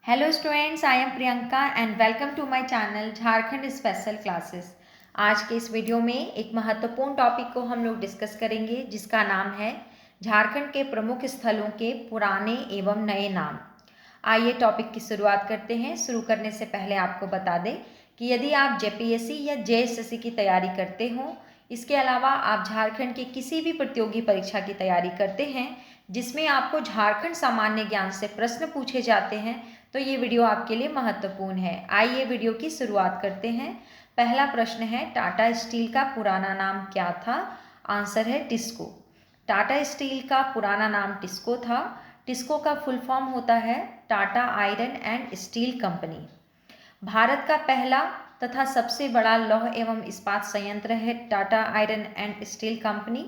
Hello students, I am Priyanka and welcome to my channel Jharkhand special classes. आज के इस video में एक महत्वपूर्ण टॉपिक को हम लोग डिस्कस करेंगे जिसका नाम है झारखंड के प्रमुख स्थलों के पुराने एवं नए नाम। आइए टॉपिक की शुरुआत करते हैं। शुरू करने से पहले आपको बता दें कि यदि आप जेपीएससी या जेएसएससी की तैयारी करते हो, इसके अलावा आप झारखंड की किसी भी प्रतियोगी परीक्षा की तैयारी करते हैं जिसमें आपको झारखंड सामान्य ज्ञान से प्रश्न पूछे जाते हैं, तो ये वीडियो आपके लिए महत्वपूर्ण है। आइए वीडियो की शुरुआत करते हैं। पहला प्रश्न है, टाटा स्टील का पुराना नाम क्या था? आंसर है टिस्को। टाटा स्टील का पुराना नाम टिस्को था। टिस्को का फुल फॉर्म होता है Tata iron and steel company. Bharat का पहला तथा सबसे बड़ा लौह एवं इस्पात संयंत्र है Tata iron and steel company.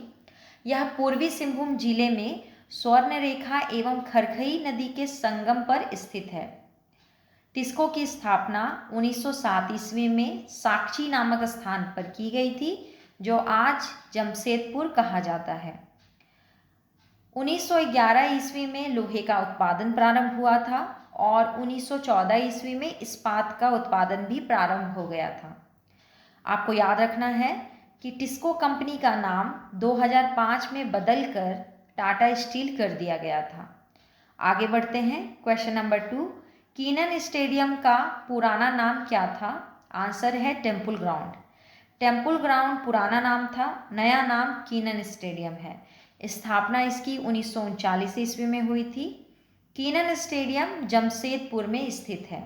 यह पूर्वी सिंहभूम जिले में स्वर्णरेखा एवं खरखई नदी के संगम पर स्थित है। टिस्को की स्थापना 1907 ईस्वी में साक्षी नामक स्थान पर की गई थी, जो आज जमशेदपुर कहा जाता है। 1911 ईस्वी में लोहे का उत्पादन प्रारंभ हुआ था और 1914 ईस्वी में इस्पात का उत्पादन भी प्रारंभ हो गया था। आपको याद रखना है कि टिस्को कंपनी का नाम 2005 में बदलकर टाटा स्टील कर दिया गया था। आगे बढ़ते हैं। क्वेश्चन नंबर 2, कीनन स्टेडियम का पुराना नाम क्या था? आंसर है टेम्पल ग्राउंड। टेम्पल ग्राउंड पुराना नाम था, नया नाम कीनन स्टेडियम है। स्थापना इसकी 1939 ईस्वी में हुई थी। कीनन स्टेडियम जमशेदपुर में स्थित है।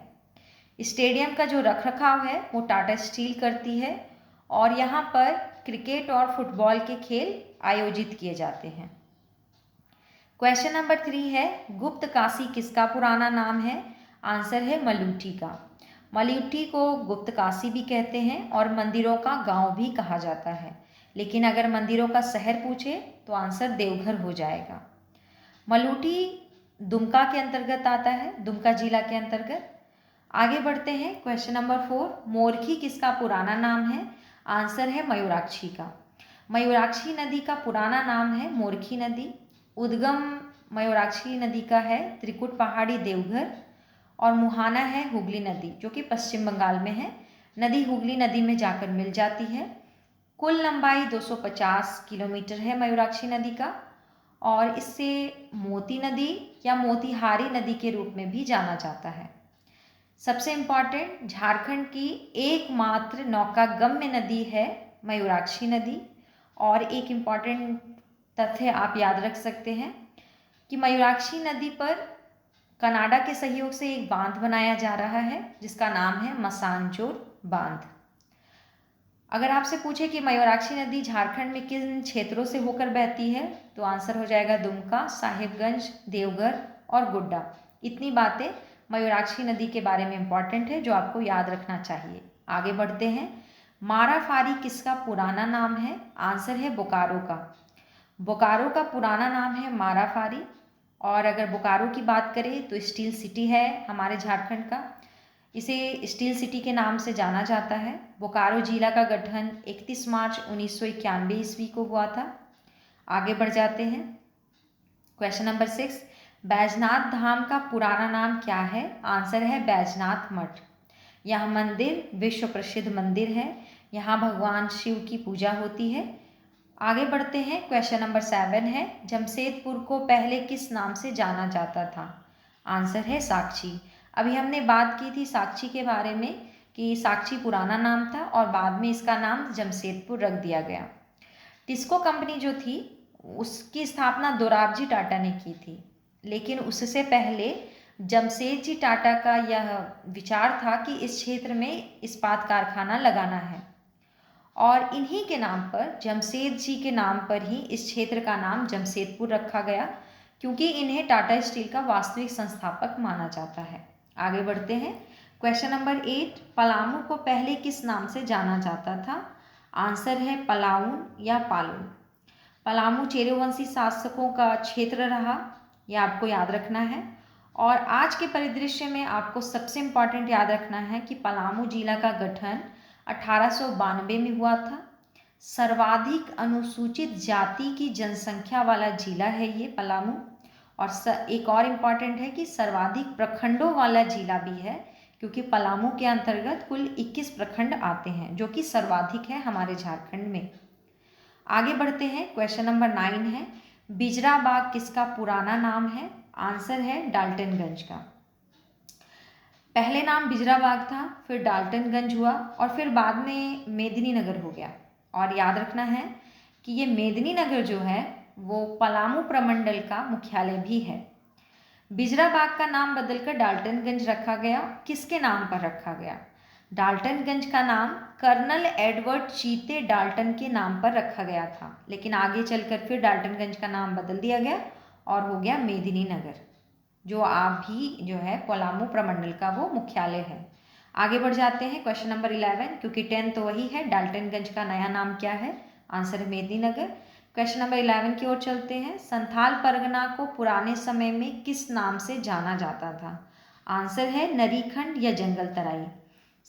स्टेडियम का जो रखरखाव है वो टाटा स्टील करती है और यहाँ पर क्रिकेट और फुटबॉल के खेल आयोजित किए जाते हैं। क्वेश्चन नंबर 3 है, गुप्त काशी किसका पुराना नाम है? आंसर है मलूठी का। मलूठी को गुप्त काशी भी कहते हैं और मंदिरों का गांव भी कहा जाता है, लेकिन अगर मंदिरों का शहर पूछे तो आंसर देवघर हो जाएगा। मलूठी दुमका के अंतर्गत आता है, दुमका जिला के अंतर्गत। आगे बढ़ते हैं। क्वेश्चन नंबर 4, मोरखी किसका पुराना नाम है? आंसर है मयूराक्षी का। मयूराक्षी नदी का पुराना नाम है मोरखी नदी। उद्गम मयूराक्षी नदी का है त्रिकुट पहाड़ी देवघर और मुहाना है हुगली नदी, जो कि पश्चिम बंगाल में है। नदी हुगली नदी में जाकर मिल जाती है। कुल लंबाई 250 किलोमीटर है मयूराक्षी नदी का और इससे मोती नदी या मोतीहारी नदी के रूप में भी जाना जाता है। सबसे इम्पॉर्टेंट, झारखंड की एकमात्र नौकागम्य नदी है मयूराक्षी नदी। और एक इम्पॉर्टेंट तथ्य आप याद रख सकते हैं कि मयूराक्षी नदी पर कनाडा के सहयोग से एक बांध बनाया जा रहा है जिसका नाम है मसानजोर बांध। अगर आपसे पूछे कि मयूराक्षी नदी झारखंड में किन क्षेत्रों से होकर बहती है, तो आंसर हो जाएगा दुमका, साहिबगंज, देवघर और गोड्डा। इतनी बातें मयूराक्षी नदी के बारे में इम्पॉर्टेंट है जो आपको याद रखना चाहिए। आगे बढ़ते हैं। माराफारी किसका पुराना नाम है? आंसर है बोकारो का। बोकारो का पुराना नाम है माराफारी। और अगर बोकारो की बात करें तो स्टील सिटी है हमारे झारखंड का, इसे स्टील सिटी के नाम से जाना जाता है। बोकारो जिला का गठन 31 मार्च 1991 ईस्वी को हुआ था। आगे बढ़ जाते हैं। क्वेश्चन नंबर 6, बैजनाथ धाम का पुराना नाम क्या है? आंसर है बैजनाथ मठ। यह मंदिर विश्व प्रसिद्ध मंदिर है, यहाँ भगवान शिव की पूजा होती है। आगे बढ़ते हैं। क्वेश्चन नंबर 7 है, जमशेदपुर को पहले किस नाम से जाना जाता था? आंसर है साक्षी। अभी हमने बात की थी साक्षी के बारे में कि साक्षी पुराना नाम था और बाद में इसका नाम जमशेदपुर रख दिया गया। टिस्को कंपनी जो थी उसकी स्थापना दोराबजी टाटा ने की थी, लेकिन उससे पहले जमशेदजी टाटा का यह विचार था कि इस क्षेत्र में इस्पात कारखाना लगाना है और इन्हीं के नाम पर, जमशेद जी के नाम पर ही इस क्षेत्र का नाम जमशेदपुर रखा गया, क्योंकि इन्हें टाटा स्टील का वास्तविक संस्थापक माना जाता है। आगे बढ़ते हैं। क्वेश्चन नंबर 8, पलामू को पहले किस नाम से जाना जाता था? आंसर है पलाउन या पालून। पलामू चेरोवंशी शासकों का क्षेत्र रहा, यह आपको याद रखना है। और आज के परिदृश्य में आपको सबसे इम्पॉर्टेंट याद रखना है कि पलामू जिला का गठन 1892 में हुआ था। सर्वाधिक अनुसूचित जाति की जनसंख्या वाला जिला है ये पलामू, और एक और इम्पॉर्टेंट है कि सर्वाधिक प्रखंडों वाला जिला भी है, क्योंकि पलामू के अंतर्गत कुल 21 प्रखंड आते हैं, जो कि सर्वाधिक है हमारे झारखंड में। आगे बढ़ते हैं, क्वेश्चन नंबर 9 है, बिजरा बाग किसका पुराना नाम है? आंसर है डाल्टनगंज का। पहले नाम बिजरा बाग था, फिर डाल्टनगंज हुआ और फिर बाद में मेदिनीनगर हो गया। और याद रखना है कि ये मेदिनीनगर जो है वो पलामू प्रमंडल का मुख्यालय भी है। बिजरा बाग का नाम बदलकर डाल्टनगंज रखा गया। किसके नाम पर रखा गया? डाल्टनगंज का नाम कर्नल एडवर्ड चीते डाल्टन के नाम पर रखा गया था, लेकिन आगे चलकर फिर डाल्टनगंज का नाम बदल दिया गया और हो गया मेदिनीनगर, जो आप भी जो है पलामू प्रमंडल का वो मुख्यालय है। आगे बढ़ जाते हैं, क्वेश्चन नंबर 11, क्योंकि 10 तो वही है। डाल्टनगंज का नया नाम क्या है? आंसर है मेदिनीनगर। क्वेश्चन नंबर 11 की ओर चलते हैं, संथाल परगना को पुराने समय में किस नाम से जाना जाता था? आंसर है नरीखंड या जंगल तराई।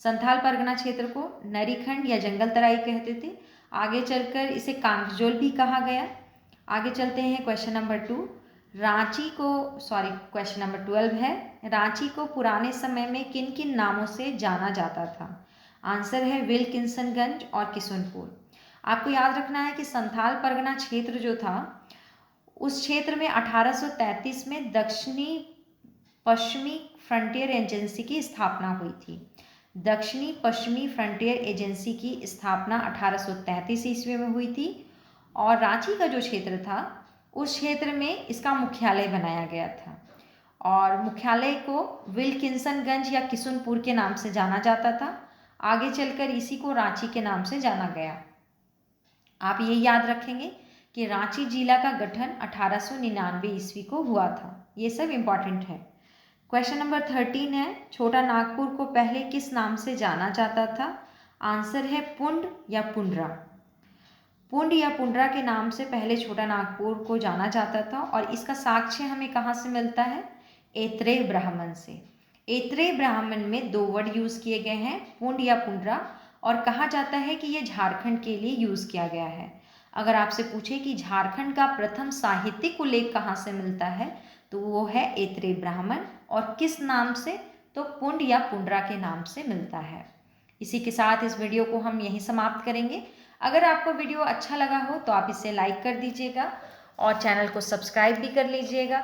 संथाल परगना क्षेत्र को नरीखंड या जंगल तराई कहते थे। आगे चलकर इसे कांकजोल भी कहा गया। आगे चलते हैं, क्वेश्चन नंबर 2, क्वेश्चन नंबर 12 है, रांची को पुराने समय में किन किन नामों से जाना जाता था? आंसर है विल्किंसनगंज और किशुनपुर। आपको याद रखना है कि संथाल परगना क्षेत्र जो था, उस क्षेत्र में 1833 में दक्षिणी पश्चिमी फ्रंटियर एजेंसी की स्थापना हुई थी। दक्षिणी पश्चिमी फ्रंटियर एजेंसी की स्थापना 1833 ईस्वी में हुई थी और रांची का जो क्षेत्र था, उस क्षेत्र में इसका मुख्यालय बनाया गया था और मुख्यालय को विल्किंसनगंज या किशुनपुर के नाम से जाना जाता था। आगे चलकर इसी को रांची के नाम से जाना गया। आप ये याद रखेंगे कि रांची जिला का गठन 1899 ईस्वी को हुआ था। ये सब इम्पॉर्टेंट है। क्वेश्चन नंबर 13 है, छोटा नागपुर को पहले किस नाम से जाना जाता था? आंसर है पुंड या पुंडरा। पुंड या पुंडरा के नाम से पहले छोटा नागपुर को जाना जाता था और इसका साक्ष्य हमें कहाँ से मिलता है? ऐत्रेय ब्राह्मण से। ऐत्रेय ब्राह्मण में 2 वर्ड यूज़ किए गए हैं, पुंड या पुंडरा, और कहा जाता है कि ये झारखंड के लिए यूज़ किया गया है। अगर आपसे पूछे कि झारखंड का प्रथम साहित्यिक उल्लेख कहाँ से मिलता है, तो वो है ऐत्रेय ब्राह्मण, और किस नाम से? तो पुंड या पुंडरा के नाम से मिलता है। इसी के साथ इस वीडियो को हम यहीं समाप्त करेंगे। अगर आपको वीडियो अच्छा लगा हो तो आप इसे लाइक कर दीजिएगा और चैनल को सब्सक्राइब भी कर लीजिएगा।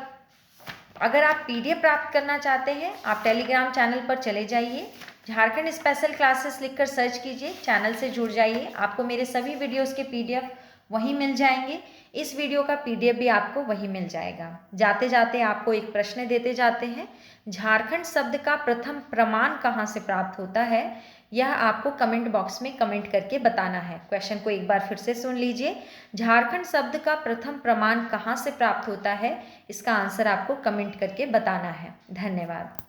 अगर आप PDF प्राप्त करना चाहते हैं, आप टेलीग्राम चैनल पर चले जाइए, झारखंड स्पेशल क्लासेस लिखकर सर्च कीजिए, चैनल से जुड़ जाइए। आपको मेरे सभी वीडियोस के PDF वहीं मिल जाएंगे। इस वीडियो का PDF भी आपको वहीं मिल जाएगा। जाते जाते आपको एक प्रश्न देते जाते हैं, झारखंड शब्द का प्रथम प्रमाण कहाँ से प्राप्त होता है? यह आपको कमेंट बॉक्स में कमेंट करके बताना है। क्वेश्चन को एक बार फिर से सुन लीजिए, झारखंड शब्द का प्रथम प्रमाण कहाँ से प्राप्त होता है? इसका आंसर आपको कमेंट करके बताना है। धन्यवाद।